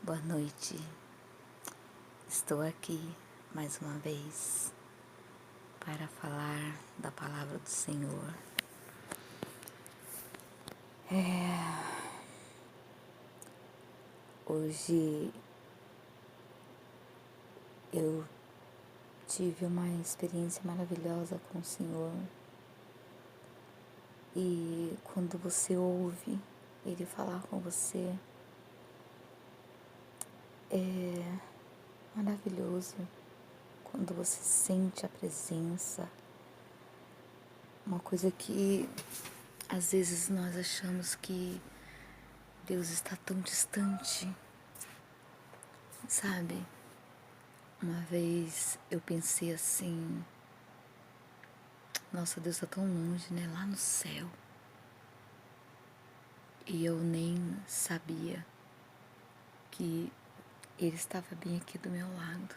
Boa noite, estou aqui mais uma vez para falar da palavra do Senhor. Hoje eu tive uma experiência maravilhosa com o Senhor e quando você ouve Ele falar com você, é maravilhoso. Quando você sente a presença, uma coisa que às vezes nós achamos que Deus está tão distante, sabe? Uma vez eu pensei assim, nossa, Deus está tão longe, né? Lá no céu. E eu nem sabia que Ele estava bem aqui do meu lado.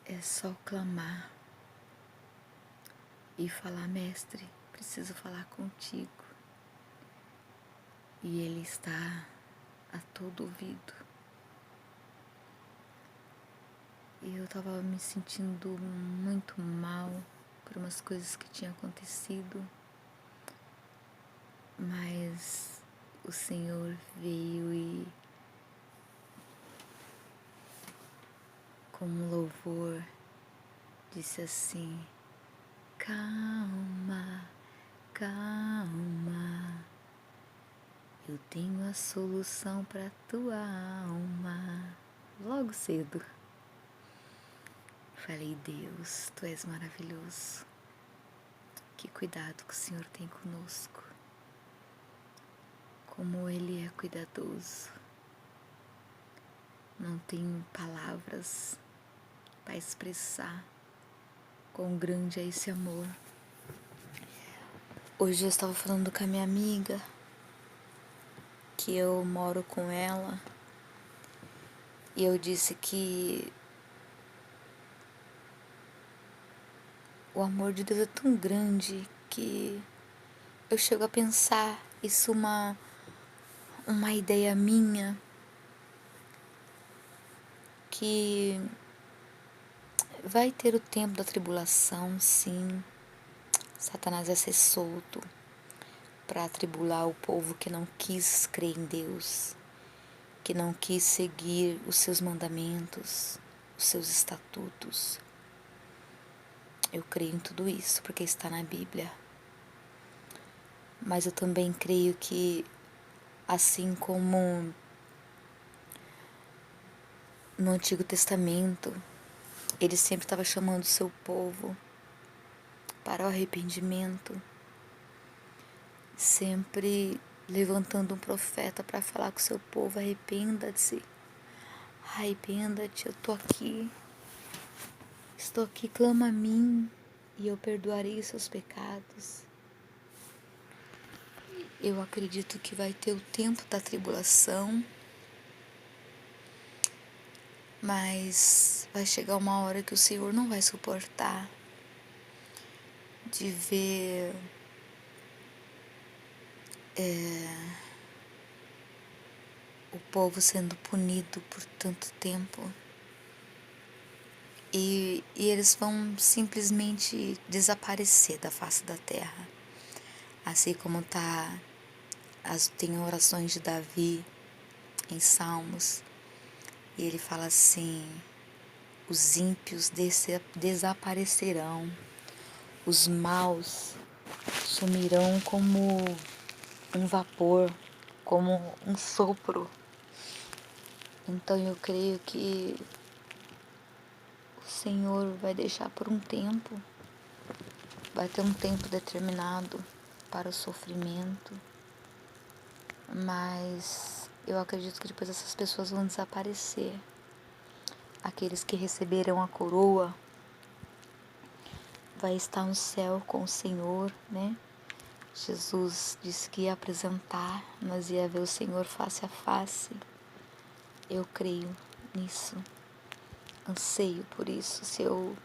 É só clamar e falar, mestre, preciso falar contigo. E Ele está a todo ouvido. E eu estava me sentindo muito mal por umas coisas que tinham acontecido. Mas o Senhor veio e, como louvor, disse assim, calma, calma, eu tenho a solução para tua alma. Logo cedo. Falei, Deus, tu és maravilhoso. Que cuidado que o Senhor tem conosco. Como Ele é cuidadoso. Não tenho palavras para expressar quão grande é esse amor. Hoje eu estava falando com a minha amiga, que eu moro com ela, e eu disse que o amor de Deus é tão grande que eu chego a pensar isso uma ideia minha, que vai ter o tempo da tribulação, sim. Satanás vai ser solto para atribular o povo que não quis crer em Deus, que não quis seguir os seus mandamentos, os seus estatutos. Eu creio em tudo isso porque está na Bíblia. Mas eu também creio que, assim como no Antigo Testamento, Ele sempre estava chamando o seu povo para o arrependimento, sempre levantando um profeta para falar com o seu povo, arrependa-se, arrependa-te, eu estou aqui, clama a mim e eu perdoarei os seus pecados. Eu acredito que vai ter o tempo da tribulação, mas vai chegar uma hora que o Senhor não vai suportar de ver o povo sendo punido por tanto tempo. E eles vão simplesmente desaparecer da face da terra. Assim como tem orações de Davi em Salmos. E ele fala assim, os ímpios desaparecerão, os maus sumirão como um vapor, como um sopro. Então eu creio que o Senhor vai deixar por um tempo, vai ter um tempo determinado para o sofrimento, mas eu acredito que depois essas pessoas vão desaparecer. Aqueles que receberão a coroa vai estar no céu com o Senhor, né? Jesus disse que ia apresentar, nós ia ver o Senhor face a face. Eu creio nisso, anseio por isso, se eu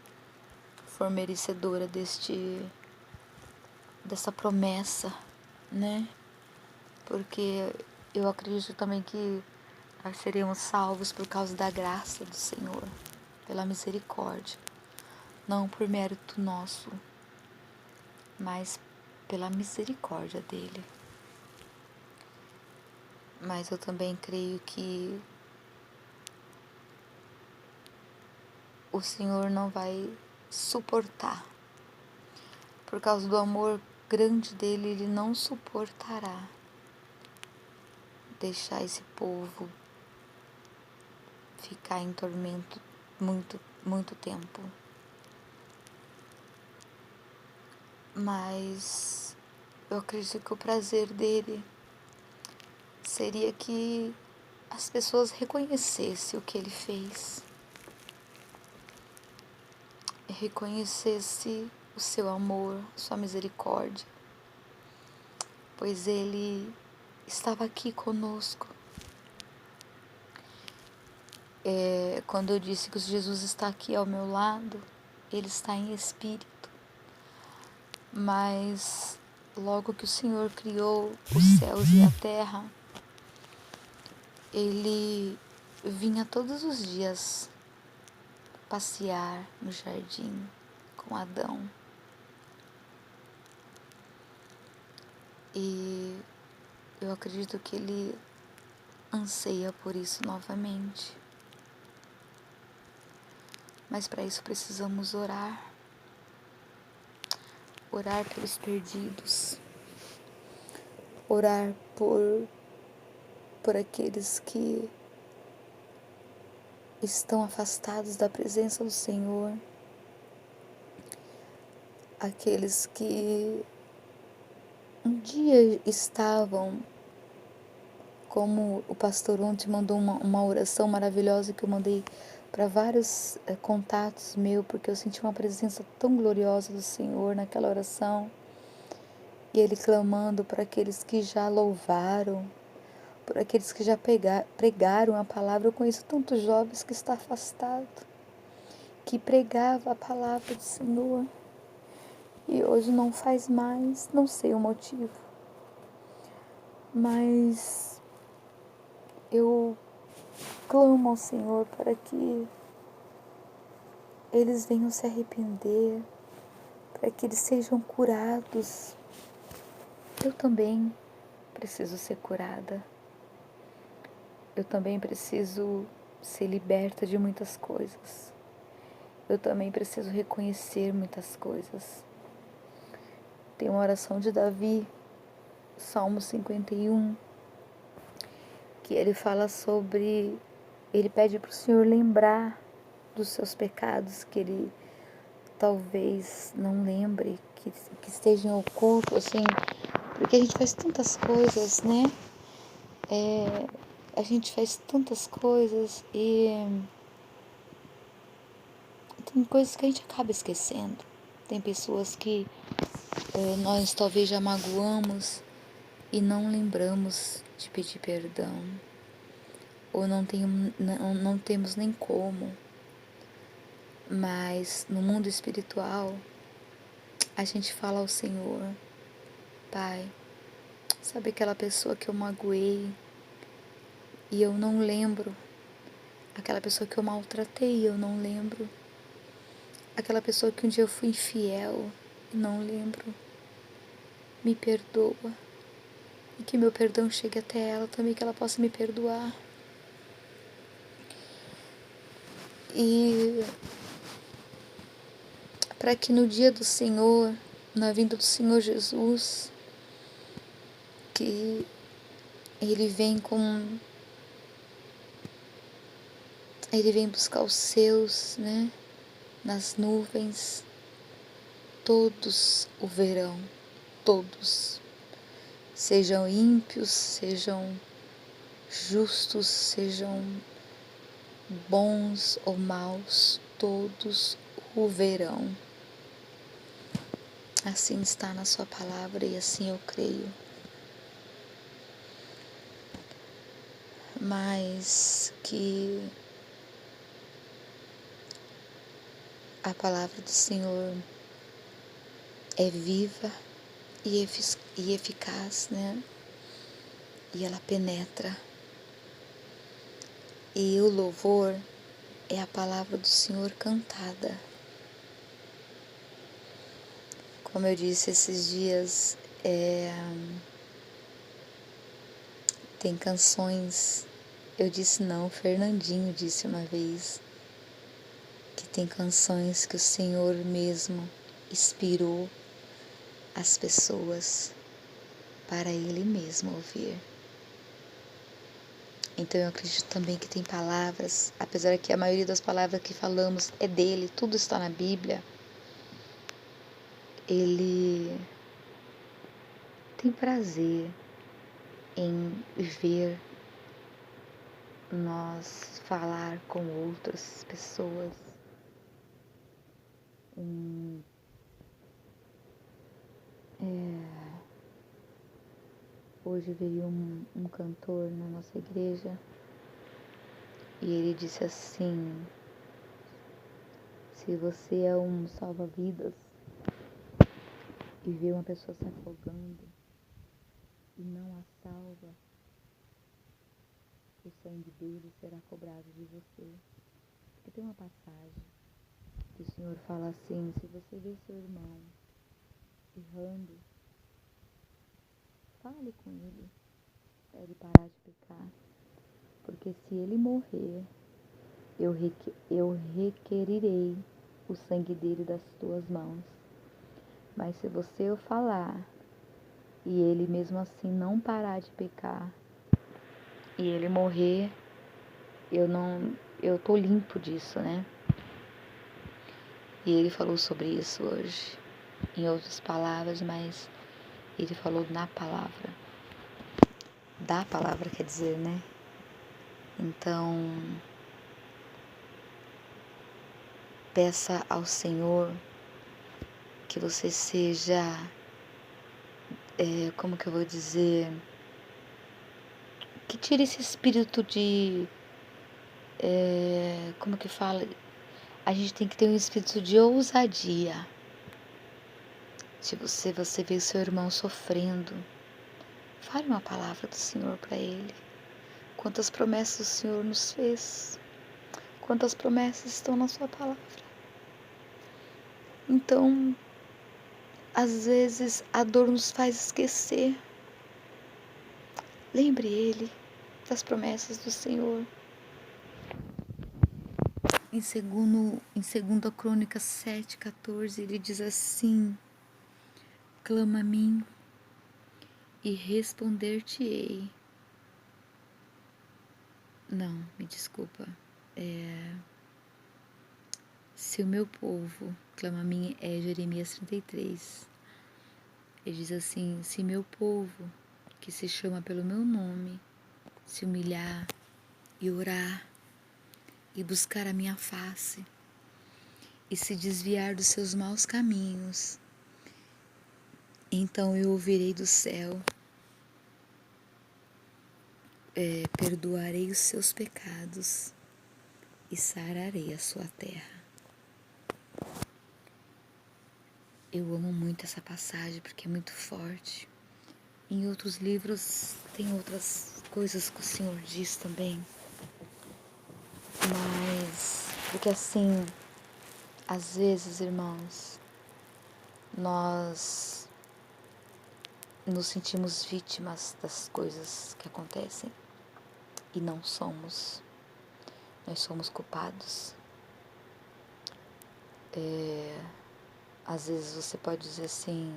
for merecedora dessa promessa, né? Porque eu acredito também que nós seremos salvos por causa da graça do Senhor, pela misericórdia, não por mérito nosso, mas pela misericórdia dele. Mas eu também creio que o Senhor não vai suportar. Por causa do amor grande dele, ele não suportará deixar esse povo ficar em tormento muito tempo. Mas eu acredito que o prazer dele seria que as pessoas reconhecessem o que ele fez, reconhecesse o seu amor, sua misericórdia, pois ele estava aqui conosco. Quando eu disse que Jesus está aqui ao meu lado, ele está em espírito. Mas logo que o Senhor criou os céus e a terra, ele vinha todos os dias passear no jardim com Adão. E eu acredito que ele anseia por isso novamente. Mas para isso precisamos orar. Orar pelos perdidos. Orar por aqueles que estão afastados da presença do Senhor. Aqueles que um dia estavam, como o pastor ontem mandou uma oração maravilhosa que eu mandei para vários contatos meus, porque eu senti uma presença tão gloriosa do Senhor naquela oração. E ele clamando por aqueles que já louvaram, por aqueles que já pregaram a palavra. Eu conheço tantos jovens que estão afastados, que pregava a palavra do Senhor e hoje não faz mais, não sei o motivo. Mas eu clamo ao Senhor para que eles venham se arrepender, para que eles sejam curados. Eu também preciso ser curada. Eu também preciso ser liberta de muitas coisas. Eu também preciso reconhecer muitas coisas. Tem uma oração de Davi, Salmo 51, que ele fala sobre, ele pede para o Senhor lembrar dos seus pecados, que ele talvez não lembre, que estejam ocultos, assim, porque a gente faz tantas coisas, né? A gente faz tantas coisas e tem coisas que a gente acaba esquecendo. Tem pessoas que nós talvez já magoamos e não lembramos de pedir perdão, ou não temos nem como. Mas no mundo espiritual, a gente fala ao Senhor: Pai, sabe aquela pessoa que eu magoei e eu não lembro? Aquela pessoa que eu maltratei e eu não lembro? Aquela pessoa que um dia eu fui infiel e não lembro? Me perdoa. E que meu perdão chegue até ela também, que ela possa me perdoar. E para que no dia do Senhor, na vinda do Senhor Jesus, que Ele vem buscar os seus, né? Nas nuvens, todos o verão, todos. Sejam ímpios, sejam justos, sejam bons ou maus, todos o verão. Assim está na sua palavra e assim eu creio. Mas que a palavra do Senhor é viva e eficaz, né? e ela penetra. E o louvor é a palavra do Senhor cantada. Como eu disse esses dias, tem canções. Eu disse não, o Fernandinho disse uma vez que tem canções que o Senhor mesmo inspirou as pessoas para Ele mesmo ouvir. Então eu acredito também que tem palavras, apesar que a maioria das palavras que falamos é dele, tudo está na Bíblia. Ele tem prazer em ver nós falar com outras pessoas. Hoje veio um cantor na nossa igreja e ele disse assim: se você é um salva-vidas e vê uma pessoa se afogando e não a salva, o sangue dele será cobrado de você. Porque tem uma passagem que o Senhor fala assim: se você vê seu irmão errando, fale com ele para ele parar de pecar. Porque se ele morrer, eu requerirei o sangue dele das tuas mãos. Mas se você o falar e ele mesmo assim não parar de pecar e ele morrer, eu tô limpo disso, né? E ele falou sobre isso hoje, em outras palavras, mas ele falou na palavra. Da palavra quer dizer, né? Então, peça ao Senhor que você seja, como que eu vou dizer, que tire esse espírito de, como que fala? A gente tem que ter um espírito de ousadia. Se você vê seu irmão sofrendo, fale uma palavra do Senhor para ele. Quantas promessas o Senhor nos fez. Quantas promessas estão na sua palavra. Então, às vezes a dor nos faz esquecer. Lembre ele das promessas do Senhor. Em 2 Crônicas 7,14, ele diz assim: clama a mim e responder-te-ei. Não, me desculpa. Se o meu povo clama a mim, é Jeremias 33. Ele diz assim: se meu povo, que se chama pelo meu nome, se humilhar e orar e buscar a minha face e se desviar dos seus maus caminhos, então eu ouvirei do céu, perdoarei os seus pecados e sararei a sua terra. Eu amo muito essa passagem porque é muito forte. Em outros livros tem outras coisas que o Senhor diz também. Mas, porque assim, às vezes, irmãos, nós nos sentimos vítimas das coisas que acontecem e não somos. Nós somos culpados. Às vezes você pode dizer assim: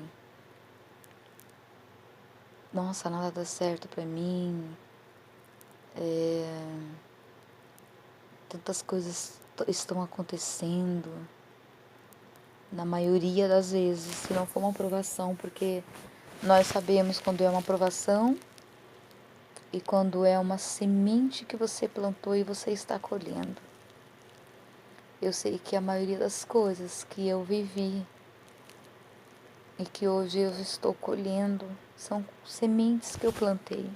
nossa, nada dá certo pra mim, tantas coisas estão acontecendo. Na maioria das vezes, se não for uma aprovação, porque nós sabemos quando é uma aprovação e quando é uma semente que você plantou e você está colhendo. Eu sei que a maioria das coisas que eu vivi e que hoje eu estou colhendo são sementes que eu plantei.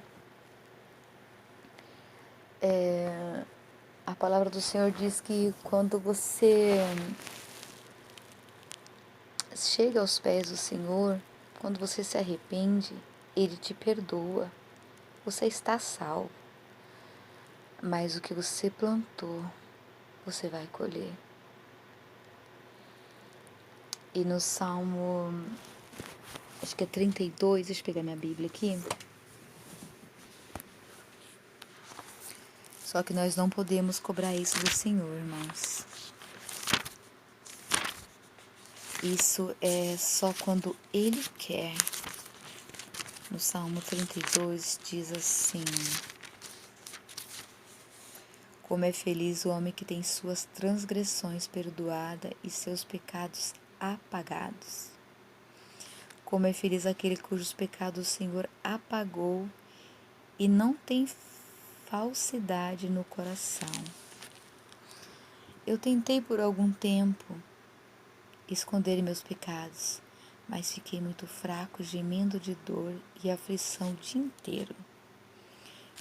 A palavra do Senhor diz que quando você chega aos pés do Senhor, quando você se arrepende, Ele te perdoa. você está salvo. Mas o que você plantou, você vai colher. E no Salmo, acho que é 32, deixa eu pegar minha Bíblia aqui. Só que nós não podemos cobrar isso do Senhor, irmãos. Isso é só quando Ele quer. No Salmo 32 diz assim: como é feliz o homem que tem suas transgressões perdoadas e seus pecados apagados. Como é feliz aquele cujos pecados o Senhor apagou e não tem falsidade no coração. Eu tentei por algum tempo esconder meus pecados, mas fiquei muito fraco, gemendo de dor e aflição o dia inteiro.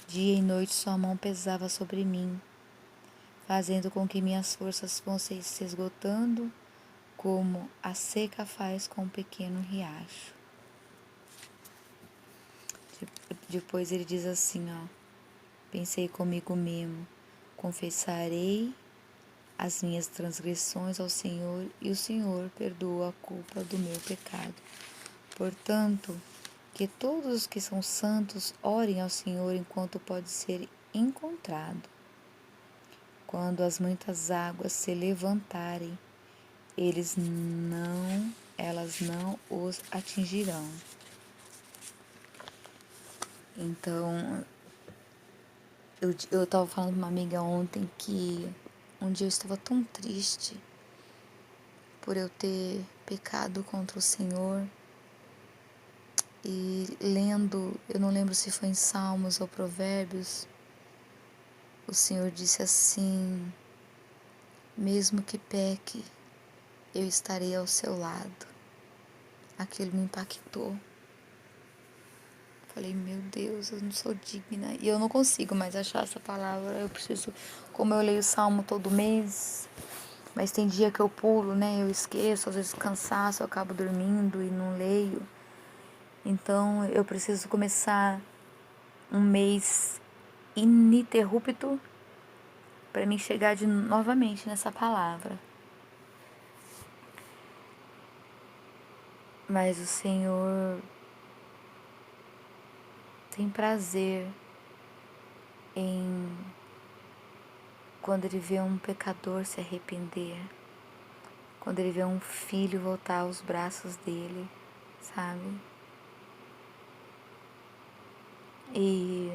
Dia e noite sua mão pesava sobre mim, fazendo com que minhas forças fossem se esgotando, como a seca faz com um pequeno riacho. Depois ele diz assim, pensei comigo mesmo, confessarei as minhas transgressões ao Senhor, e o Senhor perdoa a culpa do meu pecado. Portanto, que todos os que são santos orem ao Senhor enquanto pode ser encontrado. Quando as muitas águas se levantarem, elas não os atingirão. Então, eu estava falando com uma amiga ontem que um dia eu estava tão triste por eu ter pecado contra o Senhor. E lendo, eu não lembro se foi em Salmos ou Provérbios, o Senhor disse assim: mesmo que peque, eu estarei ao seu lado. Aquilo me impactou. Falei, meu Deus, eu não sou digna. E eu não consigo mais achar essa palavra. Eu preciso, como eu leio o Salmo todo mês, mas tem dia que eu pulo, né? Eu esqueço, às vezes cansaço, eu acabo dormindo e não leio. Então eu preciso começar um mês ininterrupto para mim chegar novamente nessa palavra. Mas o Senhor tem prazer em quando Ele vê um pecador se arrepender, quando Ele vê um filho voltar aos braços dele, sabe? E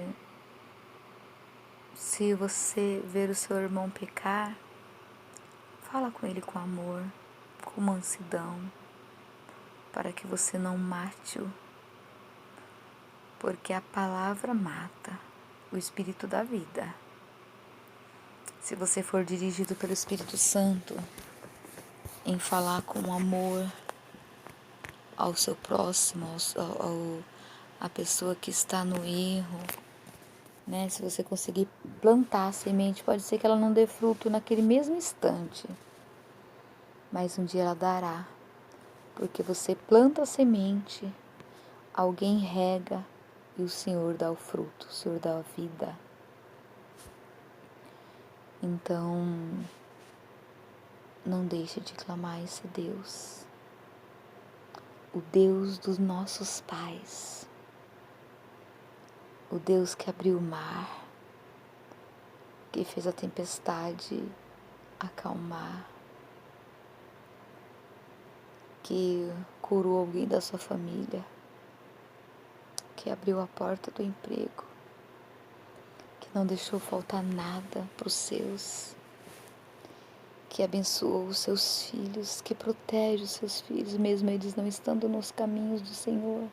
se você ver o seu irmão pecar, fala com ele com amor, com mansidão, para que você não mate-o, porque a palavra mata, o Espírito da vida. Se você for dirigido pelo Espírito Santo em falar com amor ao seu próximo, a pessoa que está no erro, né? Se você conseguir plantar a semente, pode ser que ela não dê fruto naquele mesmo instante, mas um dia ela dará, porque você planta a semente, alguém rega e o Senhor dá o fruto, o Senhor dá a vida. Então, não deixe de clamar a esse Deus, o Deus dos nossos pais, o Deus que abriu o mar, que fez a tempestade acalmar, que curou alguém da sua família, que abriu a porta do emprego, que não deixou faltar nada para os seus, que abençoou os seus filhos, que protege os seus filhos, mesmo eles não estando nos caminhos do Senhor.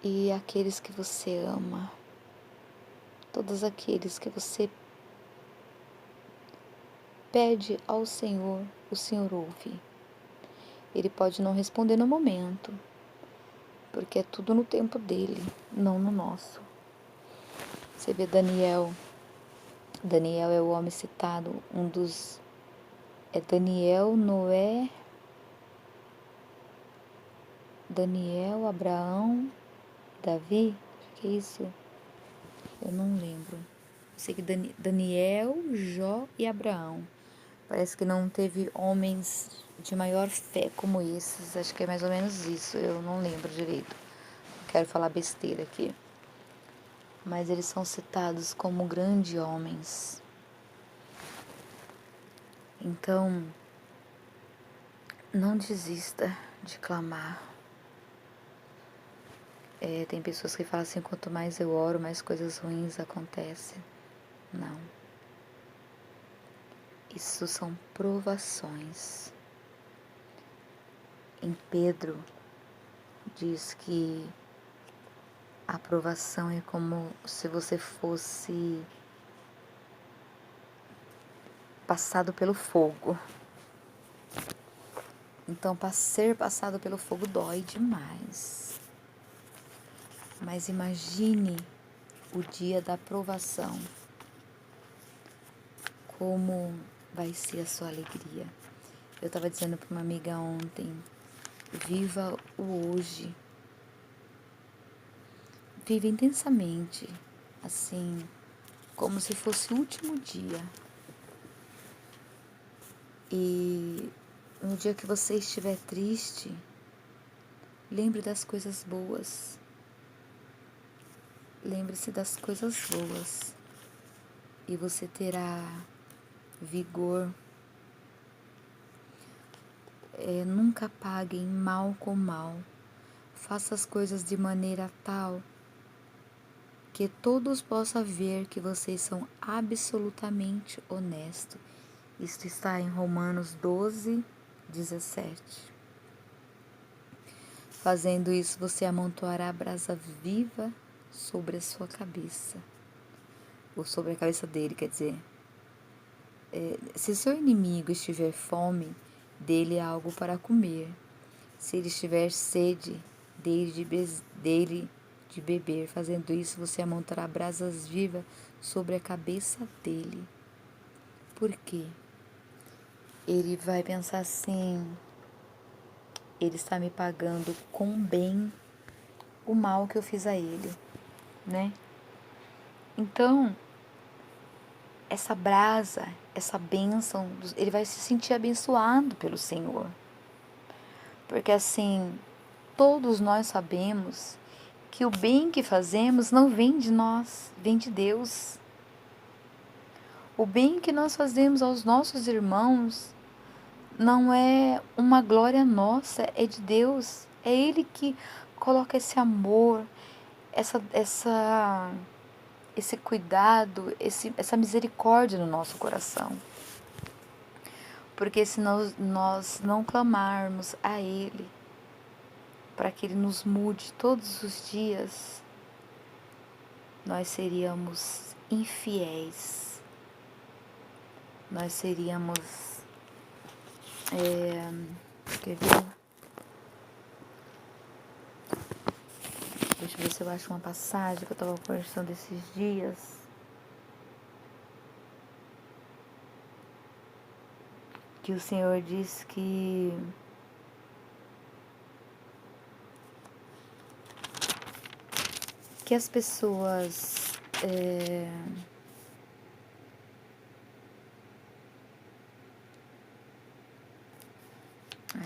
E aqueles que você ama, todos aqueles que você pede ao Senhor, o Senhor ouve. Ele pode não responder no momento, porque é tudo no tempo dele, não no nosso. Você vê Daniel é o homem citado, é Daniel, Noé, Daniel, Abraão Davi? Acho que é isso. Eu não lembro. Eu sei que Daniel, Jó e Abraão. Parece que não teve homens de maior fé como esses. Acho que é mais ou menos isso. Eu não lembro direito. Não quero falar besteira aqui. Mas eles são citados como grandes homens. Então, não desista de clamar. Tem pessoas que falam assim, quanto mais eu oro, mais coisas ruins acontecem. Não. Isso são provações. Em Pedro, diz que a provação é como se você fosse passado pelo fogo. Então, para ser passado pelo fogo dói demais. Mas imagine o dia da provação. Como vai ser a sua alegria. Eu estava dizendo para uma amiga ontem, viva o hoje. Viva intensamente, assim, como se fosse o último dia. E no dia que você estiver triste, lembre das coisas boas. Lembre-se das coisas boas. E você terá vigor. Nunca paguem mal com mal. Faça as coisas de maneira tal que todos possam ver que vocês são absolutamente honestos. Isto está em Romanos 12, 17. Fazendo isso, você amontoará a brasa viva sobre a sua cabeça. Ou sobre a cabeça dele, quer dizer. Se seu inimigo estiver fome, dele há algo para comer. Se ele estiver sede, dele de beber. Fazendo isso, você amontoará brasas vivas sobre a cabeça dele. Por quê? Ele vai pensar assim, ele está me pagando com bem o mal que eu fiz a ele, né? Então, essa brasa, essa bênção, ele vai se sentir abençoado pelo Senhor. Porque assim, todos nós sabemos que o bem que fazemos não vem de nós, vem de Deus. O bem que nós fazemos aos nossos irmãos não é uma glória nossa, é de Deus. É Ele que coloca esse amor, esse cuidado, essa misericórdia no nosso coração. Porque se nós não clamarmos a Ele, para que Ele nos mude todos os dias, nós seríamos infiéis. Nós seríamos... quer ver? Deixa eu ver se eu acho uma passagem que eu estava conversando esses dias. Que o Senhor diz que as pessoas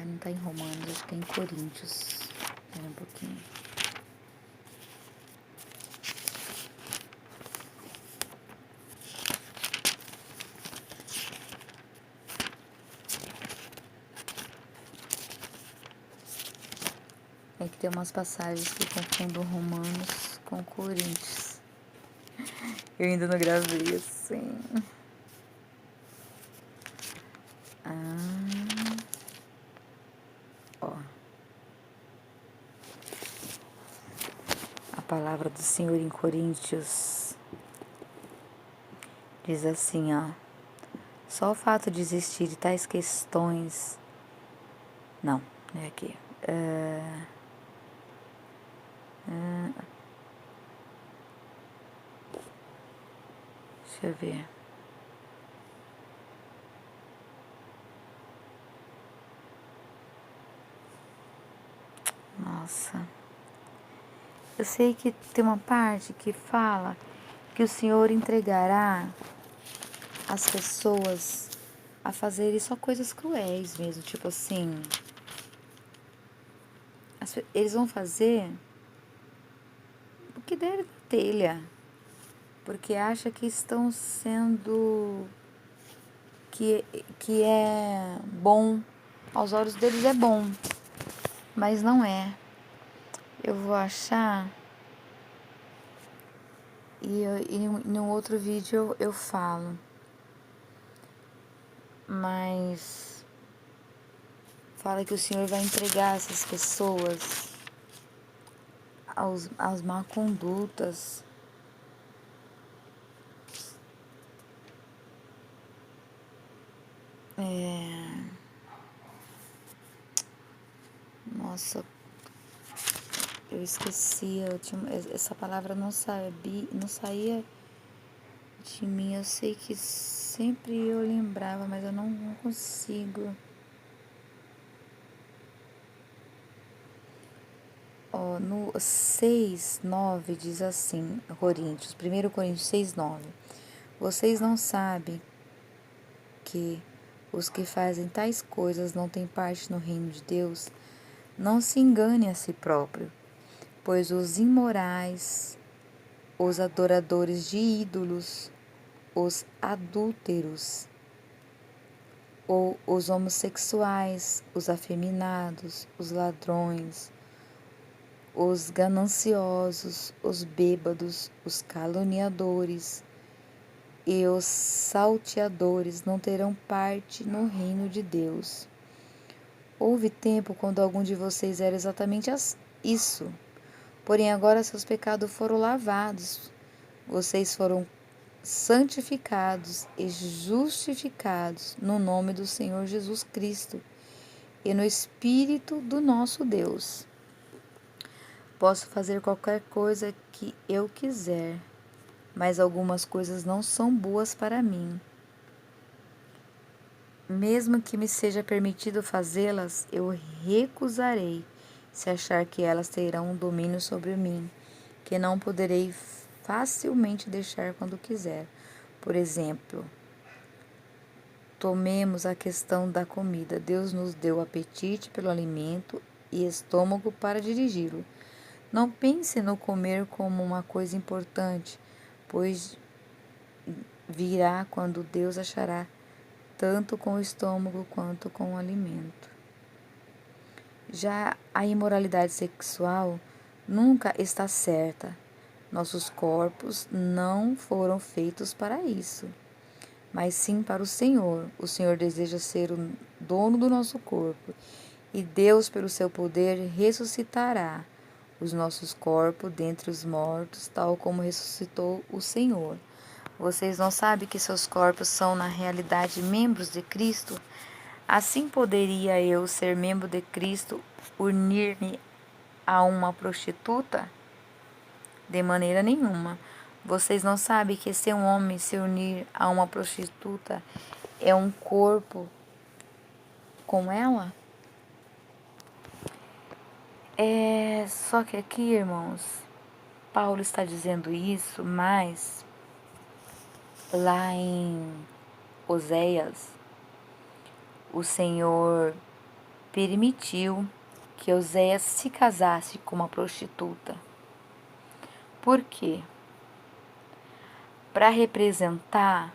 não está em Romanos, acho que é em Coríntios. Espera um pouquinho. É que tem umas passagens que confundem Romanos com Coríntios. Eu ainda não gravei assim. Ó. A palavra do Senhor em Coríntios diz assim, ó. Só o fato de existir tais questões... Não é aqui. Deixa eu ver. Nossa. eu sei que tem uma parte que fala que o Senhor entregará as pessoas a fazerem só coisas cruéis mesmo, tipo assim, eles vão fazer o que der na telha, porque acha que estão sendo, que é bom, aos olhos deles é bom, mas não é. Eu vou achar e no outro vídeo eu falo, mas fala que o Senhor vai entregar essas pessoas às má condutas. Nossa, eu esqueci, essa palavra não saía de mim. Eu sei que sempre eu lembrava, mas eu não consigo. Ó, no 6:9 diz assim, Coríntios, 1 Coríntios 6:9. Vocês não sabem que os que fazem tais coisas não têm parte no reino de Deus? Não se engane a si próprio, pois os imorais, os adoradores de ídolos, os adúlteros, ou os homossexuais, os afeminados, os ladrões, os gananciosos, os bêbados, os caluniadores e os salteadores não terão parte no reino de Deus. Houve tempo quando algum de vocês era exatamente isso, porém agora seus pecados foram lavados, vocês foram santificados e justificados no nome do Senhor Jesus Cristo e no Espírito do nosso Deus. Posso fazer qualquer coisa que eu quiser, mas algumas coisas não são boas para mim. Mesmo que me seja permitido fazê-las, eu recusarei, se achar que elas terão um domínio sobre mim, que não poderei facilmente deixar quando quiser. Por exemplo, tomemos a questão da comida. Deus nos deu apetite pelo alimento e estômago para dirigi-lo. Não pense no comer como uma coisa importante, pois virá quando Deus achará tanto com o estômago quanto com o alimento. Já a imoralidade sexual nunca está certa. Nossos corpos não foram feitos para isso, mas sim para o Senhor. O Senhor deseja ser o dono do nosso corpo, e Deus, pelo seu poder, ressuscitará os nossos corpos dentre os mortos, tal como ressuscitou o Senhor. Vocês não sabem que seus corpos são, na realidade, membros de Cristo? Assim poderia eu, ser membro de Cristo, unir-me a uma prostituta? De maneira nenhuma. Vocês não sabem que se um homem se unir a uma prostituta é um corpo com ela? Só que aqui, irmãos, Paulo está dizendo isso, mas lá em Oséias, o Senhor permitiu que Oséias se casasse com uma prostituta. Por quê? Para representar,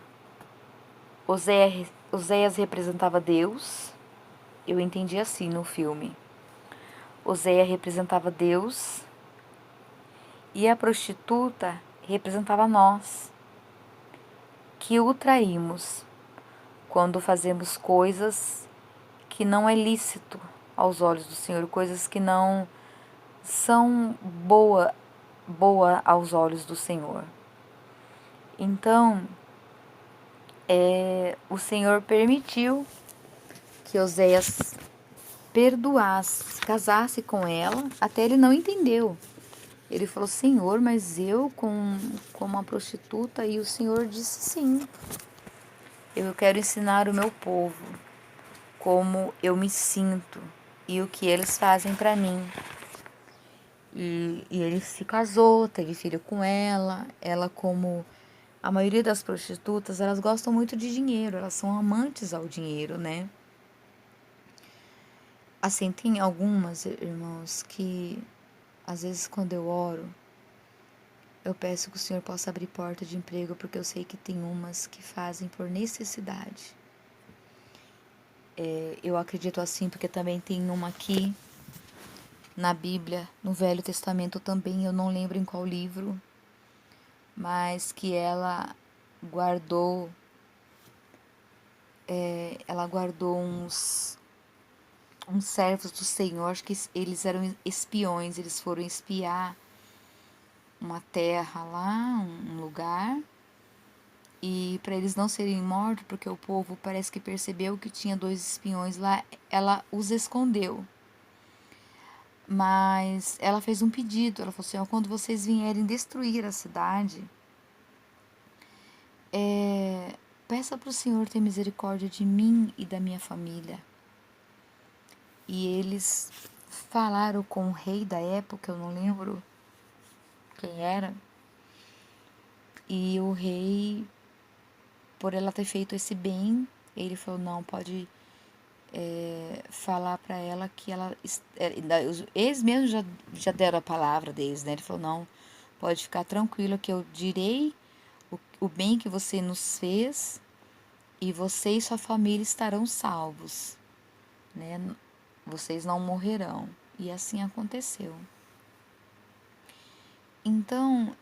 Oséias representava Deus, eu entendi assim no filme. Oséias representava Deus e a prostituta representava nós, que o traímos quando fazemos coisas que não é lícito aos olhos do Senhor, coisas que não são boa aos olhos do Senhor. Então, o Senhor permitiu que Oséias perdoasse, casasse com ela, até ele não entendeu. Ele falou, Senhor, mas eu com uma prostituta? E o Senhor disse, sim, eu quero ensinar o meu povo como eu me sinto e o que eles fazem para mim. E ele se casou, teve filho com ela. Ela, como a maioria das prostitutas, elas gostam muito de dinheiro, elas são amantes ao dinheiro, né? Assim, tem algumas, irmãos, que às vezes quando eu oro, eu peço que o Senhor possa abrir porta de emprego, porque eu sei que tem umas que fazem por necessidade. Eu acredito assim, porque também tem uma aqui na Bíblia, no Velho Testamento também, eu não lembro em qual livro, mas que guardou, ela guardou uns servos do Senhor, acho que eles eram espiões, eles foram espiar uma terra lá, um lugar, e para eles não serem mortos, porque o povo parece que percebeu que tinha dois espiões lá, ela os escondeu. Mas ela fez um pedido, ela falou assim, ó, quando vocês vierem destruir a cidade, peça para o Senhor ter misericórdia de mim e da minha família. E eles falaram com o rei da época, eu não lembro quem era, e o rei, por ela ter feito esse bem, ele falou, não, pode falar para ela que ela... Eles mesmos já deram a palavra deles, né? Ele falou, não, pode ficar tranquila que eu direi o bem que você nos fez e você e sua família estarão salvos, né? Vocês não morrerão. E assim aconteceu. Então,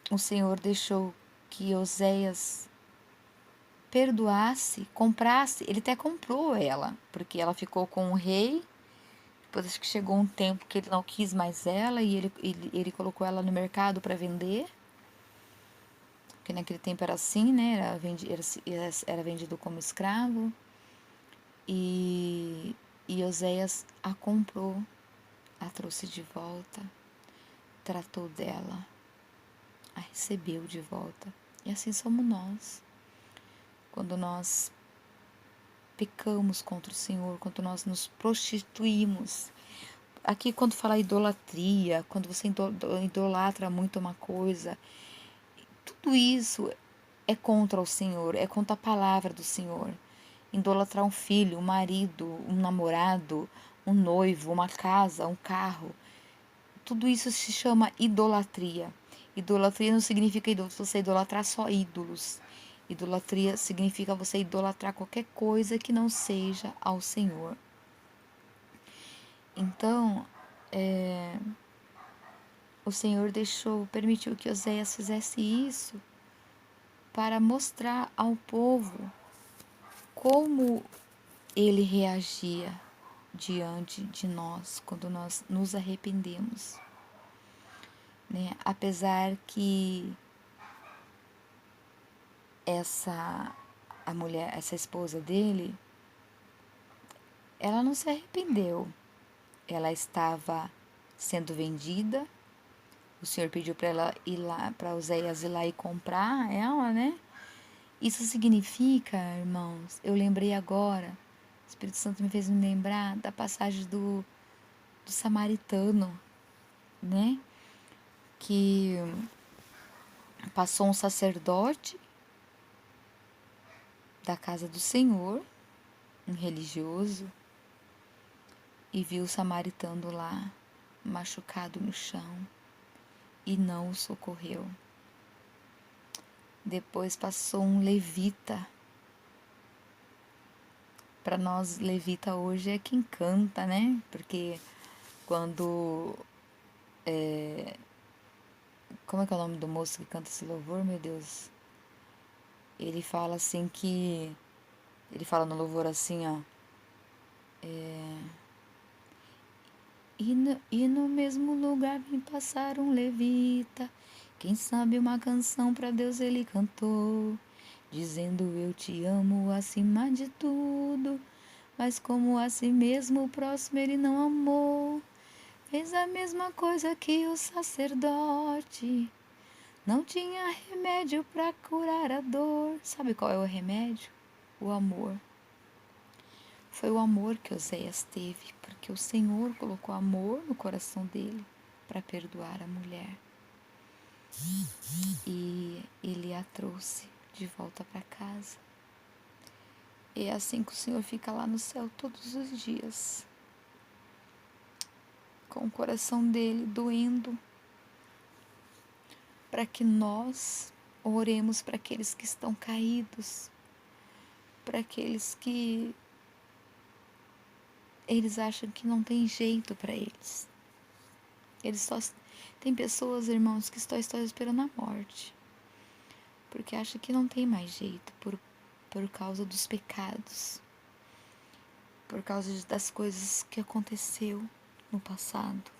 o Senhor deixou que Oséias perdoasse, comprasse. Ele até comprou ela, porque ela ficou com o rei. Depois acho que chegou um tempo que ele não quis mais ela e ele colocou ela no mercado para vender. Porque naquele tempo era assim, né? Era vendido como escravo. E Oséias a comprou, a trouxe de volta, tratou dela, a recebeu de volta. E assim somos nós. Quando nós pecamos contra o Senhor, quando nós nos prostituímos. Aqui, quando fala idolatria, quando você idolatra muito uma coisa, tudo isso é contra o Senhor, é contra a palavra do Senhor. Idolatrar um filho, um marido, um namorado, um noivo, uma casa, um carro, tudo isso se chama idolatria. Idolatria não significa você idolatrar só ídolos. Idolatria significa você idolatrar qualquer coisa que não seja ao Senhor. Então, o Senhor permitiu que Oséias fizesse isso para mostrar ao povo como ele reagia diante de nós quando nós nos arrependemos, né? Apesar que essa esposa dele, ela não se arrependeu. Ela estava sendo vendida. O Senhor pediu para ela ir lá, para Oséias ir lá e comprar ela, né? Isso significa, irmãos, eu lembrei agora, o Espírito Santo me fez me lembrar da passagem do samaritano, né? Que passou um sacerdote da casa do Senhor, um religioso, e viu o samaritano lá, machucado no chão, e não o socorreu. Depois passou um levita. Para nós, levita hoje é quem canta, né? Porque quando... Como é que é o nome do moço que canta esse louvor, meu Deus? Ele fala assim que... Ele fala no louvor assim, ó. E no mesmo lugar vem passar um levita. Quem sabe uma canção para Deus ele cantou, dizendo eu te amo acima de tudo. Mas como a si mesmo o próximo ele não amou, fez a mesma coisa que o sacerdote. Não tinha remédio para curar a dor. Sabe qual é o remédio? O amor. foi o amor que Oséias teve, porque o Senhor colocou amor no coração dele para perdoar a mulher. E ele a trouxe de volta para casa. E é assim que o Senhor fica lá no céu todos os dias, com o coração dele doendo, para que nós oremos para aqueles que estão caídos, para aqueles que eles acham que não tem jeito para eles. Eles só tem pessoas, irmãos, que estão esperando a morte, porque acham que não tem mais jeito por causa dos pecados, por causa das coisas que aconteceu no passado.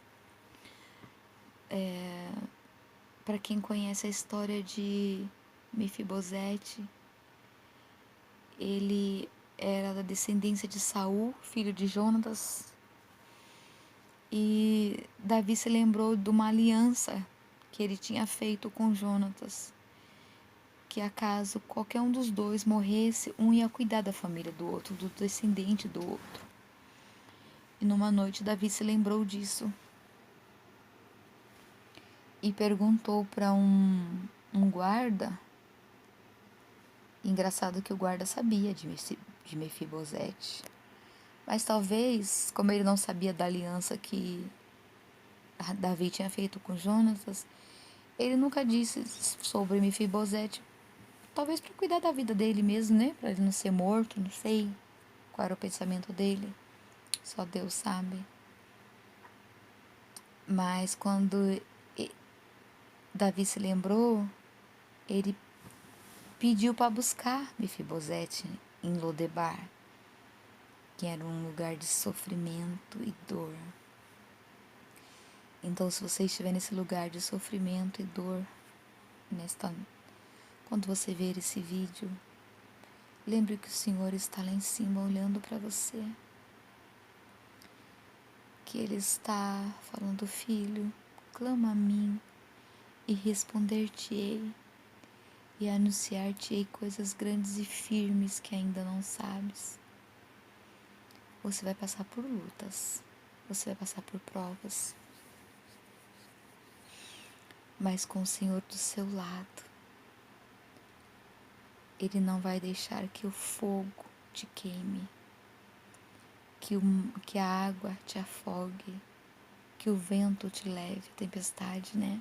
Para quem conhece a história de Mefibosete, ele era da descendência de Saul, filho de Jonatas, e Davi se lembrou de uma aliança que ele tinha feito com Jonatas, que acaso qualquer um dos dois morresse, um ia cuidar da família do outro, do descendente do outro. E numa noite Davi se lembrou disso e perguntou para um guarda. Engraçado que o guarda sabia de Mefibosete, mas talvez, como ele não sabia da aliança que Davi tinha feito com Jonatas, ele nunca disse sobre Mefibosete, talvez para cuidar da vida dele mesmo, né? Para ele não ser morto, não sei qual era o pensamento dele, só Deus sabe. Mas quando Davi se lembrou, ele pediu para buscar Mefibosete em Lodebar, que era um lugar de sofrimento e dor. Então, se você estiver nesse lugar de sofrimento e dor, quando você ver esse vídeo, lembre que o Senhor está lá em cima olhando para você, que Ele está falando: filho, clama a mim e responder-te-ei e anunciar-te-ei coisas grandes e firmes que ainda não sabes. Você vai passar por lutas, você vai passar por provas, mas com o Senhor do seu lado, Ele não vai deixar que o fogo te queime, que a água te afogue, que o vento te leve, a tempestade, né?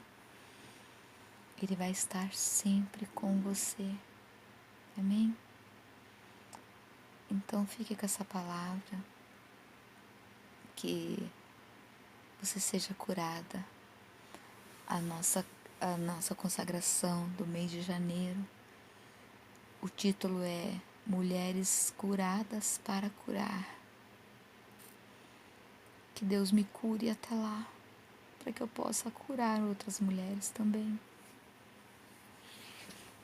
Ele vai estar sempre com você. Amém? Então fique com essa palavra, que você seja curada. A nossa consagração do mês de janeiro, o título é Mulheres Curadas para Curar. Que Deus me cure até lá, para que eu possa curar outras mulheres também.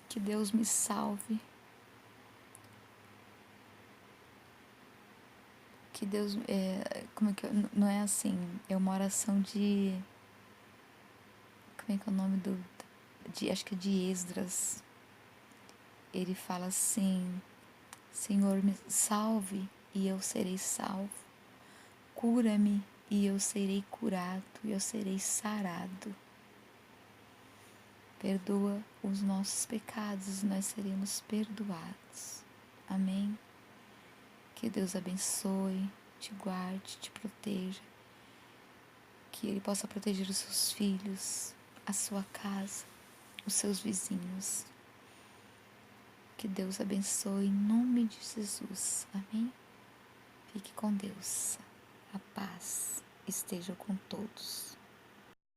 Que Deus me salve. Que Deus, como é que não é assim, é uma oração de, como é que é o nome acho que é de Esdras. Ele fala assim: Senhor, me salve e eu serei salvo. Cura-me e eu serei curado e eu serei sarado. Perdoa os nossos pecados e nós seremos perdoados. Amém? Que Deus abençoe, te guarde, te proteja. Que Ele possa proteger os seus filhos, a sua casa, os seus vizinhos. Que Deus abençoe em nome de Jesus. Amém? Fique com Deus. A paz esteja com todos.